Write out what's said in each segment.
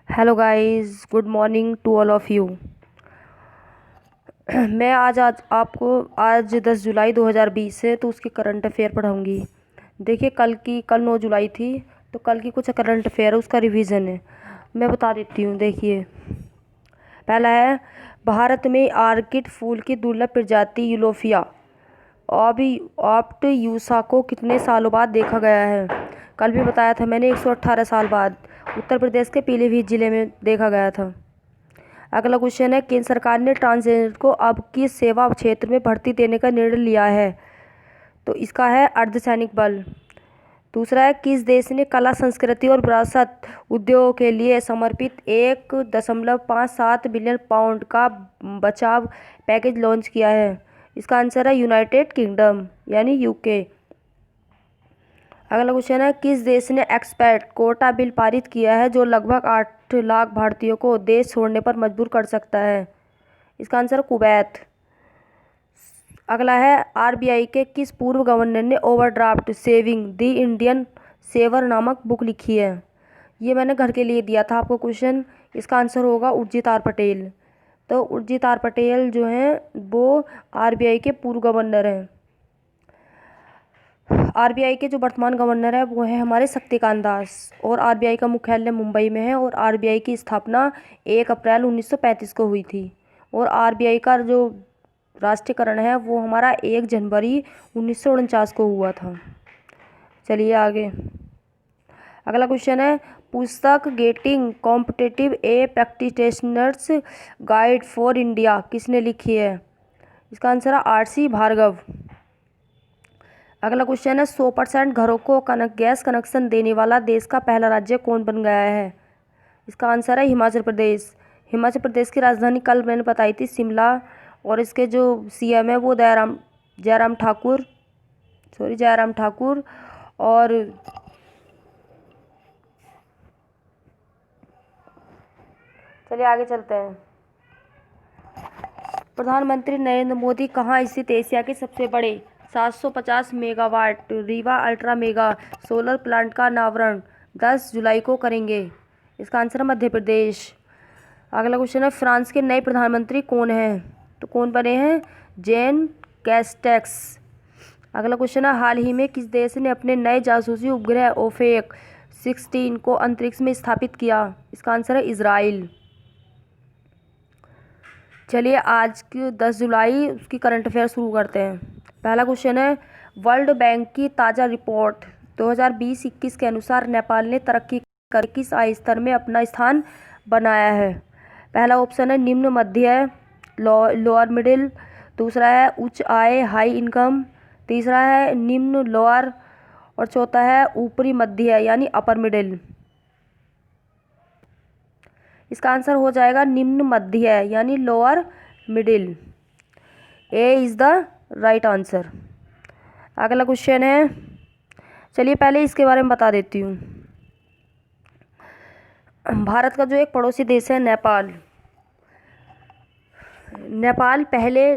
Hello guys, good morning to all of you. मैं आज आपको आज 10 जुलाई 2020 है तो उसके करंट अफेयर पढ़ाऊंगी। देखिए, कल 9 जुलाई थी, तो कल की कुछ करंट अफेयर है, उसका रिवीजन है। मैं बता देती हूँ। देखिए, पहला है, भारत में आर्किड फूल की दुर्लभ प्रजाति यूलोफिया ऑब्ट्यूसा को कितने सालों बाद देखा गया है? कल भी बताया था मैंने, 118 साल बाद उत्तर प्रदेश के पीलीभीत जिले में देखा गया था। अगला क्वेश्चन है, केंद्र सरकार ने ट्रांसजेंडर को अब किस सेवा क्षेत्र में भर्ती देने का निर्णय लिया है? तो इसका है अर्धसैनिक बल। दूसरा है, किस देश ने कला संस्कृति और विरासत उद्योग के लिए समर्पित 1.57 बिलियन पाउंड का बचाव पैकेज लॉन्च किया है? इसका आंसर है यूनाइटेड किंगडम यानी यूके। अगला क्वेश्चन है, किस देश ने एक्सपैट कोटा बिल पारित किया है जो लगभग 8 लाख भारतीयों को देश छोड़ने पर मजबूर कर सकता है? इसका आंसर कुवैत। अगला है, आरबीआई के किस पूर्व गवर्नर ने overdraft saving the Indian saver नामक बुक लिखी है? ये मैंने घर के लिए दिया था आपको क्वेश्चन। इसका आंसर होगा उर्जित आर पटेल। तो उर्जित आर पटेल जो हैं वो आरबीआई के पूर्व गवर्नर हैं। आरबीआई के जो वर्तमान गवर्नर है वो है हमारे शक्तिकांत दास, और आरबीआई का मुख्यालय मुंबई में है, और आरबीआई की स्थापना 1 अप्रैल 1935 को हुई थी। और आरबीआई का जो राष्ट्रीयकरण है वो हमारा 1 जनवरी 1949 को हुआ था। चलिए आगे। अगला क्वेश्चन है, पुस्तक getting competitive A practitioners guide for India किसने लिखी है? इसका आंसर है आरसी भार्गव। अगला क्वेश्चन है, 100% घरों को गैस कनेक्शन देने वाला देश का पहला राज्य कौन बन गया है? इसका आंसर है हिमाचल प्रदेश। हिमाचल प्रदेश की राजधानी कल मैंने बताई थी शिमला, और इसके जो सीएम है वो जयराम ठाकुर। और चलिए आगे चलते हैं। प्रधानमंत्री नरेंद्र मोदी कहाँ स्थित एशिया के सबसे बड़े 750 megawatt Rewa ultra mega solar plant का अनावरण 10 जुलाई को करेंगे? इसका आंसर है मध्य प्रदेश। अगला क्वेश्चन है, फ्रांस के नए प्रधानमंत्री कौन हैं? तो कौन बने हैं? जेन कैस्टेक्स। अगला क्वेश्चन है, हाल ही में किस देश ने अपने नए जासूसी उपग्रह ओफेक 16 को अंतरिक्ष में स्थापित किया? इसका आंसर है इजराइल। चलिए आज की 10 जुलाई उसकी करंट अफेयर शुरू करते हैं। पहला क्वेश्चन है, वर्ल्ड बैंक की ताज़ा रिपोर्ट 2020-21 के अनुसार नेपाल ने तरक्की कर किस आय स्तर में अपना स्थान बनाया है? पहला ऑप्शन है निम्न मध्य लोअर मिडिल। दूसरा है उच्च आय हाई इनकम। तीसरा है निम्न लोअर, और चौथा है ऊपरी मध्य यानी अपर मिडिल। इसका आंसर हो जाएगा निम्न मध्य यानी lower middle. A is the right answer. अगला क्वेश्चन है, चलिए पहले इसके बारे में बता देती हूँ। भारत का जो एक पड़ोसी देश है नेपाल पहले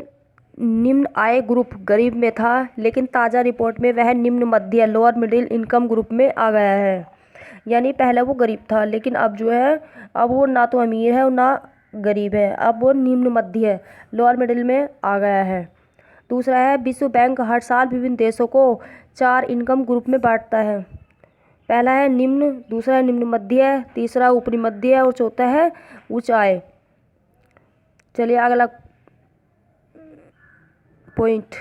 निम्न आय ग्रुप गरीब में था, लेकिन ताज़ा रिपोर्ट में वह निम्न मध्य लोअर मिडिल इनकम ग्रुप में आ गया है। यानी पहले वो गरीब था, लेकिन अब जो है अब वो ना तो अमीर है और ना गरीब है, अब वो निम्न मध्य लोअर मिडिल में आ गया है। दूसरा है, विश्व बैंक हर साल विभिन्न देशों को 4 इनकम ग्रुप में बांटता है। पहला है निम्न, दूसरा है निम्न मध्य, तीसरा ऊपरी मध्य, और चौथा है उच्च आय। चलिए अगला पॉइंट,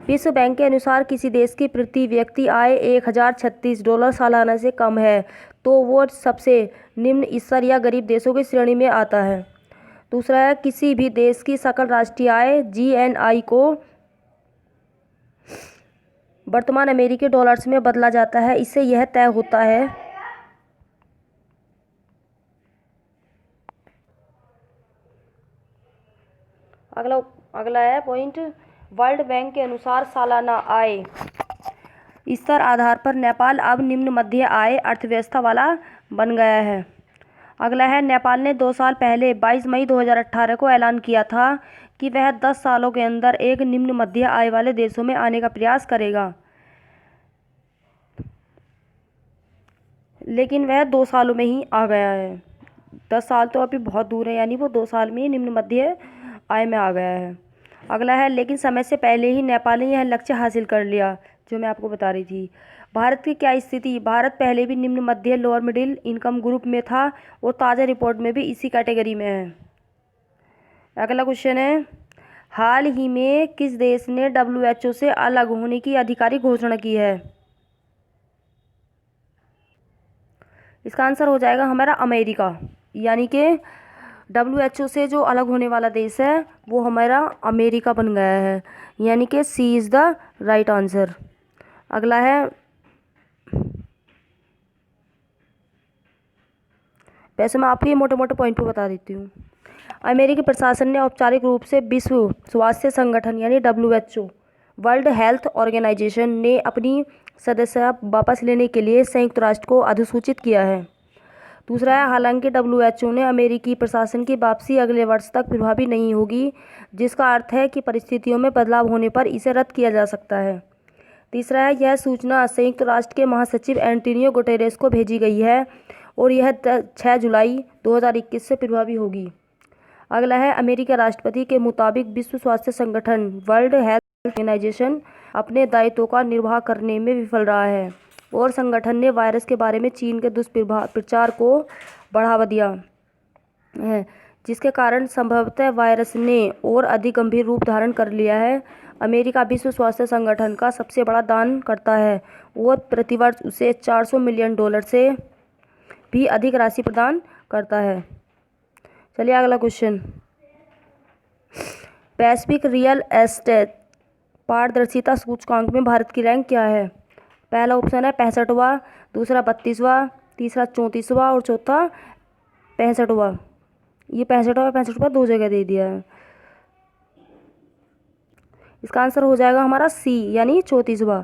विश्व बैंक के अनुसार किसी देश की प्रति व्यक्ति आय $1036 सालाना से कम है तो वो सबसे निम्न स्तर या गरीब देशों की श्रेणी में आता है। दूसरा है, किसी भी देश की सकल राष्ट्रीय आय जीएनआई को वर्तमान अमेरिकी डॉलर्स में बदला जाता है, इससे यह तय होता है। अगला है पॉइंट, वर्ल्ड बैंक के अनुसार सालाना आय स्तर आधार पर नेपाल अब निम्न मध्य आय अर्थव्यवस्था वाला बन गया है। अगला है, नेपाल ने 2 साल पहले 22 मई 2018 को ऐलान किया था कि वह 10 सालों के अंदर एक निम्न मध्य आय वाले देशों में आने का प्रयास करेगा। लेकिन वह 2 सालों में ही आ गया है। 10 साल तो अभी बहुत दूर है, यानी वो 2 साल में ही निम्न मध्य आय में आ गया है। अगला है, लेकिन समय से पहले ही नेपाल ने यह लक्ष्य हासिल कर लिया, जो मैं आपको बता रही थी। भारत की क्या स्थिति? भारत पहले भी निम्न मध्य लोअर मिडिल इनकम ग्रुप में था और ताज़ा रिपोर्ट में भी इसी कैटेगरी में है। अगला क्वेश्चन है, हाल ही में किस देश ने WHO से अलग होने की आधिकारिक घोषणा की है? इसका आंसर हो जाएगा हमारा अमेरिका, यानी कि WHO से जो अलग होने वाला देश है वो हमारा अमेरिका बन गया है, यानी कि सी इज़ द राइट आंसर। अगला है, वैसे मैं आपको ये मोटे मोटे पॉइंट पे बता देती हूँ। अमेरिकी प्रशासन ने औपचारिक रूप से विश्व स्वास्थ्य संगठन यानी WHO वर्ल्ड हेल्थ ऑर्गेनाइजेशन ने अपनी सदस्यता वापस लेने के लिए संयुक्त राष्ट्र को अधिसूचित किया है। दूसरा है, हालांकि WHO ने अमेरिकी प्रशासन की वापसी अगले वर्ष तक प्रभावी नहीं होगी, जिसका अर्थ है कि परिस्थितियों में बदलाव होने पर इसे रद्द किया जा सकता है। तीसरा है, यह सूचना संयुक्त राष्ट्र के महासचिव एंटोनियो गुटेरेस को भेजी गई है और यह 6 जुलाई 2021 से प्रभावी होगी। अगला है, अमेरिकी राष्ट्रपति के मुताबिक विश्व स्वास्थ्य संगठन वर्ल्ड हेल्थ ऑर्गेनाइजेशन अपने दायित्वों का निर्वाह करने में विफल रहा है और संगठन ने वायरस के बारे में चीन के दुष्प्रचार को बढ़ावा दिया है, जिसके कारण संभवतः वायरस ने और अधिक गंभीर रूप धारण कर लिया है। अमेरिका विश्व स्वास्थ्य संगठन का सबसे बड़ा दान करता है और प्रतिवर्ष उसे $400 मिलियन से भी अधिक राशि प्रदान करता है। चलिए अगला क्वेश्चन, वैश्विक रियल एस्टेट पारदर्शिता सूचकांक में भारत की रैंक क्या है? पहला ऑप्शन है 65वां, दूसरा 32वां, तीसरा 34वां और चौथा 65वां। ये 65वां दो जगह दे दिया है। इसका आंसर हो जाएगा हमारा सी, यानी 34वां।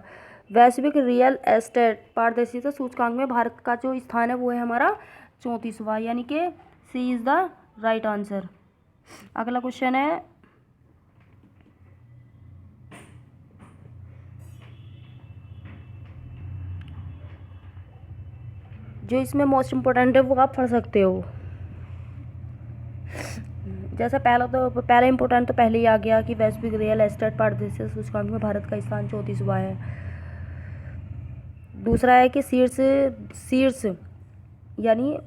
वैश्विक रियल एस्टेट पारदर्शिता सूचकांक में भारत का जो स्थान है वो है हमारा 34वां, यानी कि सी इज़ द राइट आंसर। अगला क्वेश्चन है, जो इसमें मोस्ट इम्पोर्टेंट है वो आप पढ़ सकते हो। जैसा पहला इम्पोर्टेंट तो पहले ही आ गया कि वैश्विक रियल एस्टेट पारदर्शिता सूचकांक में भारत का स्थान 34वां है। दूसरा है कि शीर्ष यानी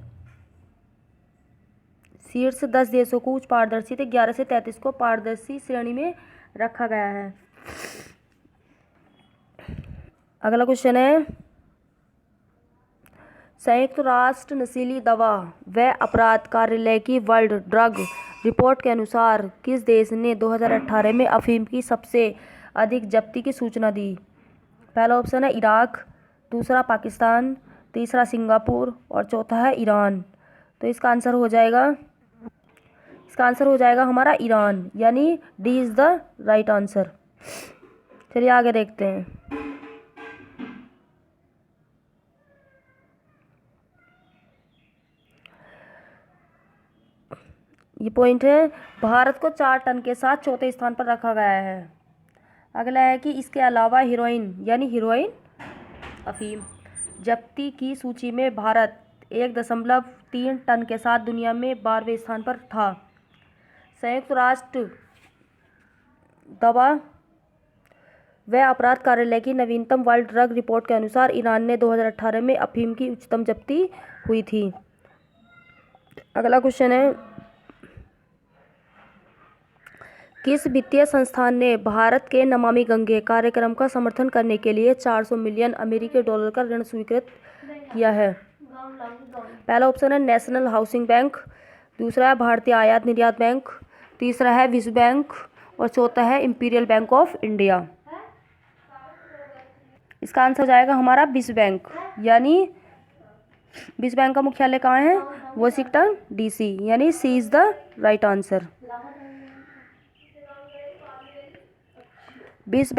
शीर्ष 10 देशों को उच्च पारदर्शी थे, 11 से 33 को पारदर्शी श्रेणी में रखा गया है। अगला क्वेश्चन है, संयुक्त राष्ट्र नशीली दवा व अपराध कार्यालय की वर्ल्ड ड्रग रिपोर्ट के अनुसार किस देश ने 2018 में अफीम की सबसे अधिक जब्ती की सूचना दी? पहला ऑप्शन है इराक, दूसरा पाकिस्तान, तीसरा सिंगापुर और चौथा है ईरान। तो इसका आंसर हो जाएगा हमारा ईरान, यानी D is the right answer. चलिए आगे देखते हैं। ये पॉइंट है, भारत को 4 टन के साथ चौथे स्थान पर रखा गया है। अगला है कि इसके अलावा हीरोइन अफीम जब्ती की सूची में भारत 1.3 टन के साथ दुनिया में 12वें स्थान पर था। संयुक्त राष्ट्र दवा व अपराध कार्यालय की नवीनतम वर्ल्ड ड्रग रिपोर्ट के अनुसार ईरान ने 2018 में अफीम की उच्चतम जब्ती हुई थी। अगला क्वेश्चन है, किस वित्तीय संस्थान ने भारत के नमामि गंगे कार्यक्रम का समर्थन करने के लिए $400 मिलियन का ऋण स्वीकृत किया है? पहला ऑप्शन है नेशनल हाउसिंग बैंक, दूसरा है भारतीय आयात निर्यात बैंक, तीसरा है विश्व बैंक और चौथा है इंपीरियल बैंक ऑफ इंडिया। इसका आंसर हो जाएगा हमारा विश्व बैंक, यानी विश्व बैंक का मुख्यालय कहाँ है? वाशिंगटन DC, यानी सी इज़ द राइट आंसर। विश्व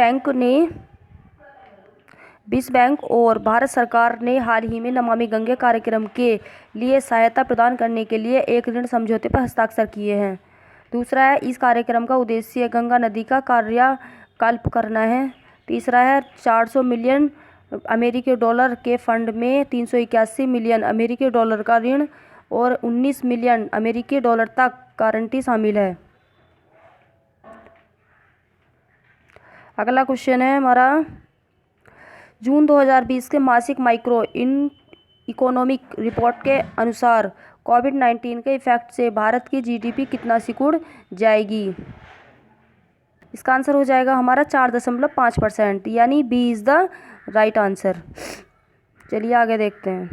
बैंक और भारत सरकार ने हाल ही में नमामि गंगे कार्यक्रम के लिए सहायता प्रदान करने के लिए एक ऋण समझौते पर हस्ताक्षर किए हैं। दूसरा है, इस कार्यक्रम का उद्देश्य गंगा नदी का कायाकल्प करना है। तीसरा है, $400 मिलियन अमेरिकी डॉलर के फंड में 381 मिलियन अमेरिकी डॉलर का ऋण और 19 मिलियन अमेरिकी डॉलर तक गारंटी शामिल है। अगला क्वेश्चन है हमारा, जून 2020 के मासिक माइक्रो इकोनॉमिक रिपोर्ट के अनुसार कोविड-19 के इफेक्ट से भारत की जीडीपी कितना सिकुड़ जाएगी? इसका आंसर हो जाएगा हमारा 4.5%, यानी B is the right answer. चलिए आगे देखते हैं।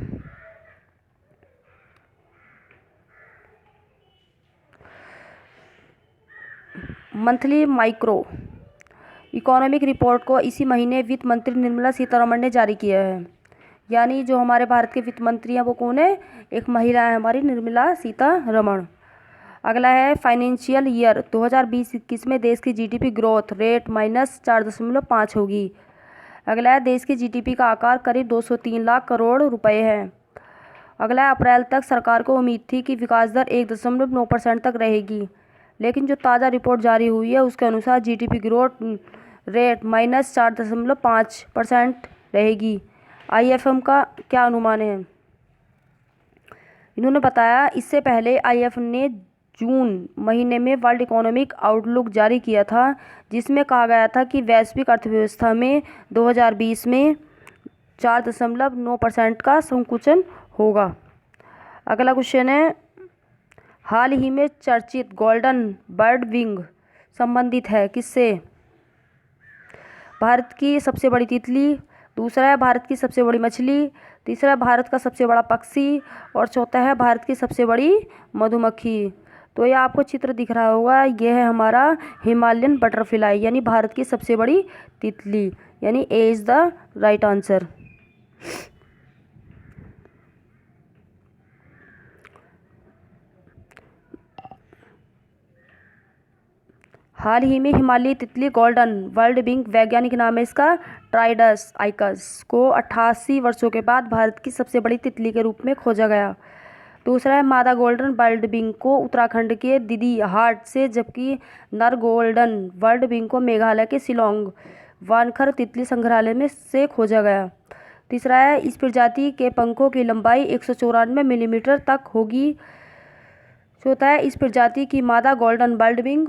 मंथली माइक्रो इकोनॉमिक रिपोर्ट को इसी महीने वित्त मंत्री निर्मला सीतारमण ने जारी किया है। यानी जो हमारे भारत के वित्त मंत्री हैं वो कौन है? एक महिला है हमारी, निर्मला सीतारमण। अगला है, फाइनेंशियल ईयर 2020-21 में देश की जीडीपी ग्रोथ रेट -4.5 होगी। अगला है, देश की जीडीपी का आकार करीब 203 लाख करोड़ रुपए है। अगला है, अप्रैल तक सरकार को उम्मीद थी कि विकास दर 1.9% तक रहेगी, लेकिन जो ताज़ा रिपोर्ट जारी हुई है उसके अनुसार जीडीपी ग्रोथ रेट -4.5% रहेगी। आईएफएम का क्या अनुमान है? इन्होंने बताया, इससे पहले आईएफएम ने जून महीने में वर्ल्ड इकोनॉमिक आउटलुक जारी किया था, जिसमें कहा गया था कि वैश्विक अर्थव्यवस्था में 2020 में 4.9% का संकुचन होगा। अगला क्वेश्चन है, हाल ही में चर्चित गोल्डन बर्ड विंग संबंधित है किससे? भारत की सबसे बड़ी तितली, दूसरा है भारत की सबसे बड़ी मछली, तीसरा है भारत का सबसे बड़ा पक्षी और चौथा है भारत की सबसे बड़ी मधुमक्खी। तो ये आपको चित्र दिख रहा होगा, यह है हमारा हिमालयन बटरफ्लाई, यानी भारत की सबसे बड़ी तितली, यानी A is the right answer. हाल ही में हिमालयी तितली गोल्डन वर्ल्ड विंग, वैज्ञानिक नाम है इसका ट्राइडस आइकस, को 88 वर्षों के बाद भारत की सबसे बड़ी तितली के रूप में खोजा गया। दूसरा है, मादा गोल्डन वर्ल्ड विंग को उत्तराखंड के दीदी हाट से, जबकि नर गोल्डन वर्ल्ड विंग को मेघालय के शिलोंग वानखर तितली संग्रहालय में से खोजा गया। तीसरा है, इस प्रजाति के पंखों की लंबाई 194 मिलीमीटर तक होगी। चौथा है, इस प्रजाति की मादा गोल्डन वर्ल्ड विंग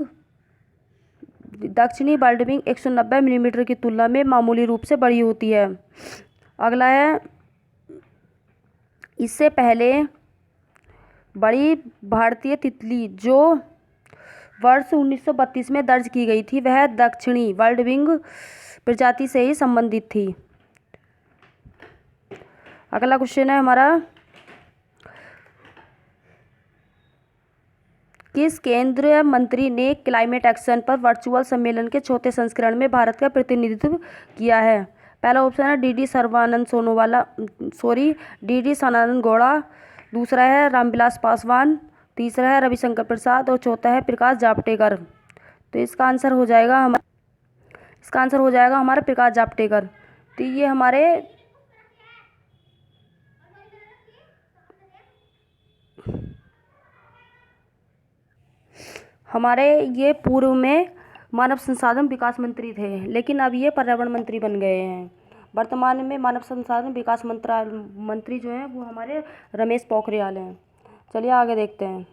दक्षिणी वर्ल्ड विंग 190 मिलीमीटर की तुलना में मामूली रूप से बड़ी होती है। अगला है, इससे पहले बड़ी भारतीय तितली जो वर्ष 1932 में दर्ज की गई थी वह दक्षिणी वर्ल्ड विंग प्रजाति से ही संबंधित थी। अगला क्वेश्चन है हमारा, किस केंद्रीय मंत्री ने क्लाइमेट एक्शन पर वर्चुअल सम्मेलन के चौथे संस्करण में भारत का प्रतिनिधित्व किया है? पहला ऑप्शन है डी सदानंद गौड़ा, दूसरा है रामविलास पासवान, तीसरा है रविशंकर प्रसाद और चौथा है प्रकाश जावड़ेकर। तो इसका आंसर हो जाएगा हमारा प्रकाश जावड़ेकर। तो ये हमारे ये पूर्व में मानव संसाधन विकास मंत्री थे, लेकिन अब ये पर्यावरण मंत्री बन गए हैं। वर्तमान में मानव संसाधन विकास मंत्री जो हैं वो हमारे रमेश पोखरियाल हैं। चलिए आगे देखते हैं।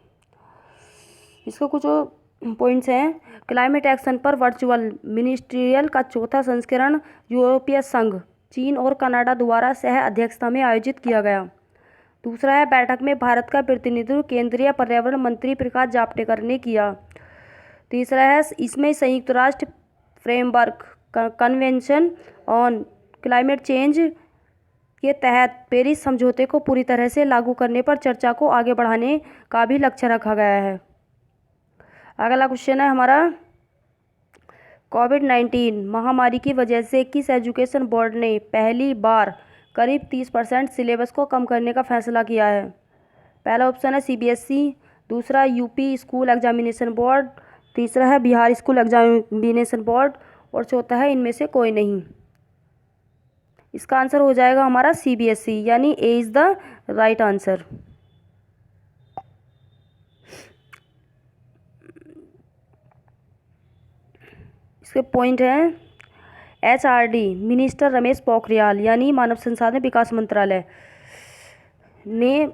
इसको कुछ पॉइंट्स हैं। क्लाइमेट एक्शन पर वर्चुअल मिनिस्ट्रियल का चौथा संस्करण यूरोपीय संघ, चीन और कनाडा द्वारा सह अध्यक्षता में आयोजित किया गया। दूसरा है, बैठक में भारत का प्रतिनिधित्व केंद्रीय पर्यावरण मंत्री प्रकाश जावड़ेकर ने किया। तीसरा है, इसमें संयुक्त राष्ट्र framework convention on climate change के तहत पेरिस समझौते को पूरी तरह से लागू करने पर चर्चा को आगे बढ़ाने का भी लक्ष्य रखा गया है। अगला क्वेश्चन है हमारा, कोविड-19 महामारी की वजह से किस एजुकेशन बोर्ड ने पहली बार करीब 30% सिलेबस को कम करने का फैसला किया है? पहला ऑप्शन है सीबीएसई, दूसरा यूपी स्कूल एग्जामिनेशन बोर्ड, तीसरा है बिहार स्कूल एग्जामिनेशन बोर्ड और चौथा है इनमें से कोई नहीं। इसका आंसर हो जाएगा हमारा सीबीएसई, यानी A is the right answer. इसके पॉइंट हैं, HRD मिनिस्टर रमेश पोखरियाल यानी मानव संसाधन विकास मंत्रालय ने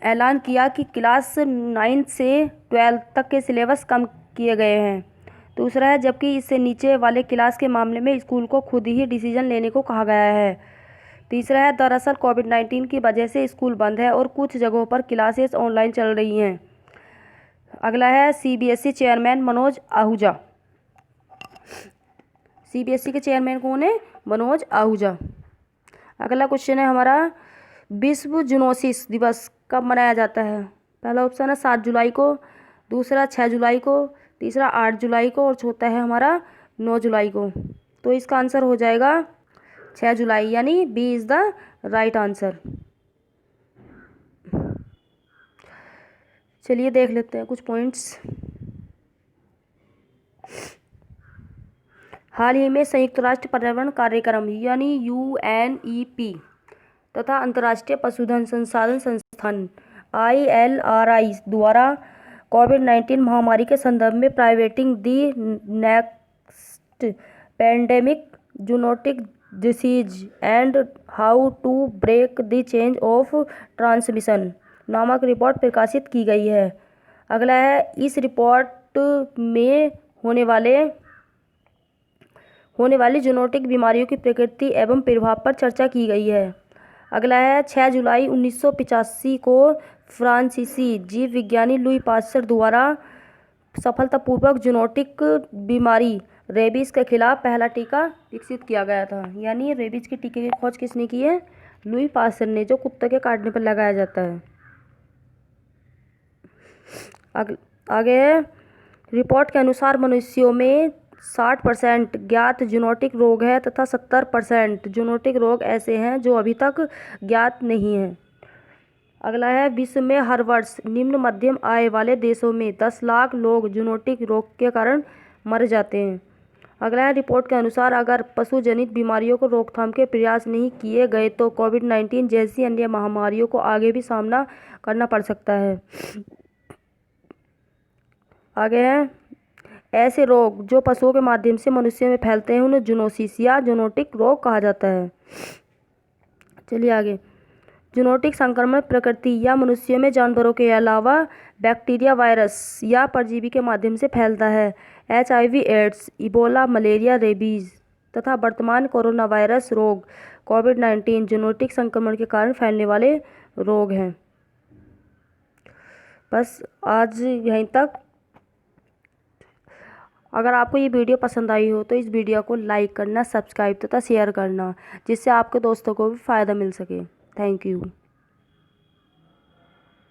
ऐलान किया कि क्लास 9 से 12 तक के सिलेबस कम किए गए हैं। दूसरा है, जबकि इससे नीचे वाले क्लास के मामले में स्कूल को खुद ही डिसीजन लेने को कहा गया है। तीसरा है, दरअसल कोविड-19 की वजह से स्कूल बंद है और कुछ जगहों पर क्लासेस ऑनलाइन चल रही हैं। अगला है, CBSE chairman Manoj Ahuja. CBSE के चेयरमैन कौन है? मनोज आहूजा। अगला क्वेश्चन है हमारा, विश्व जूनोसिस दिवस कब मनाया जाता है? पहला ऑप्शन है 7 जुलाई को, दूसरा 6 जुलाई को, तीसरा 8 जुलाई को और चौथा है हमारा 9 जुलाई को। तो इसका आंसर हो जाएगा 6 जुलाई, यानी B is the right answer. चलिए देख लेते हैं कुछ पॉइंट्स। हाल ही में संयुक्त राष्ट्र पर्यावरण कार्यक्रम यानी UNEP तथा अंतर्राष्ट्रीय पशुधन संसाधन संस्थान ILRI द्वारा कोविड-19 महामारी के संदर्भ में preventing the next pandemic zoonotic diseases and how to break the chain of transmission नामक रिपोर्ट प्रकाशित की गई है। अगला है, इस रिपोर्ट में होने वाली जूनोटिक बीमारियों की प्रकृति एवं प्रभाव पर चर्चा की गई है। अगला है, 6 जुलाई 1985 को फ्रांसीसी जीव विज्ञानी लुई पास्चर द्वारा सफलतापूर्वक जूनोटिक बीमारी रेबीज के खिलाफ पहला टीका विकसित किया गया था। यानी रेबीज के टीके की खोज किसने की है? लुई पास्चर ने, जो कुत्ते के काटने पर लगाया जाता है। आगे है, रिपोर्ट के अनुसार मनुष्यों में 60% ज्ञात जूनोटिक रोग है तथा 70% जूनोटिक रोग ऐसे हैं जो अभी तक ज्ञात नहीं हैं। अगला है, विश्व में हर वर्ष निम्न मध्यम आय वाले देशों में 10 लाख लोग जूनोटिक रोग के कारण मर जाते हैं। अगला है, रिपोर्ट के अनुसार अगर पशु जनित बीमारियों को रोकथाम के प्रयास नहीं किए गए तो कोविड-19 जैसी अन्य महामारियों को आगे भी सामना करना पड़ सकता है। आगे है, ऐसे रोग जो पशुओं के माध्यम से मनुष्य में फैलते हैं उन्हें जूनोसिस या जूनोटिक रोग कहा जाता है। चलिए आगे, जूनोटिक संक्रमण प्रकृति या मनुष्यों में जानवरों के अलावा बैक्टीरिया, वायरस या परजीवी के माध्यम से फैलता है। HIV, AIDS, Ebola, malaria, rabies तथा वर्तमान कोरोना वायरस रोग कोविड-19 जूनोटिक संक्रमण के कारण फैलने वाले रोग हैं। बस आज यहीं तक। अगर आपको ये वीडियो पसंद आई हो तो इस वीडियो को लाइक करना, सब्सक्राइब तथा शेयर करना, जिससे आपके दोस्तों को भी फ़ायदा मिल सके। Thank you.